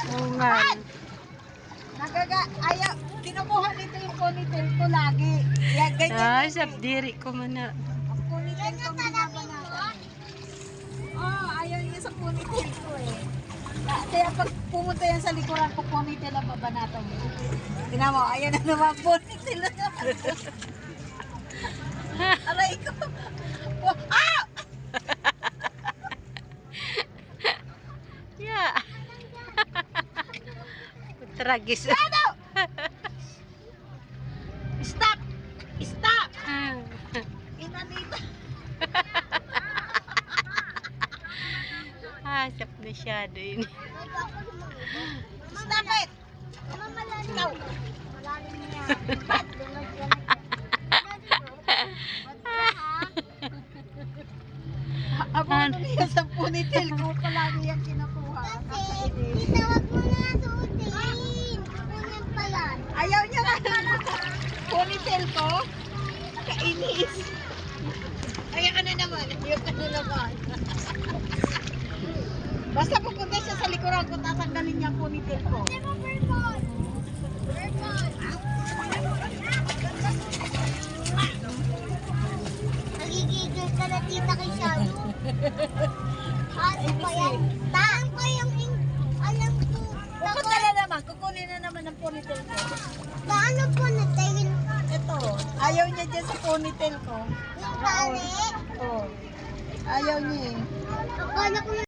Oo nga. Ayaw, kinukuha nito yung ponytail ko lagi. Yan, ganyan Ah, yun sa eh. diri ko man na. Ang ponytail ko binabanatan. Oh, ayaw niya sa ponytail ko eh. Kaya pag pumunta yan sa likuran ko, ponytail ang babanatan mo. Tingnan mo, ayaw na naman ponytail na naman. Aray ko. Ah! Yeah. Tragis. Stop! Stop! Inanita. Hasap na siya doon. Stop it! Ikaw. Abono niya sa ponytail ko, palagi yan kinukuha. Itawag mo na suotin. Kunin pala. Ayaw niya nga ponytail ko. Kainis. Ayaw ka na naman. Ayaw ka na naman. Basta pupunta siya sa likuran ko, tatanggalin niya ang ponytail ko. Nagigigil ka na tita kay Shadow. Ano pa yan? Taan pa yung alam ko. Pupunta na naman. Kukunin na naman ang ponytail ko. Paano po natayin Ito. Ayaw niya dyan sa ponytail ko. yung pare? Oh. Ayaw niya eh. Akala ko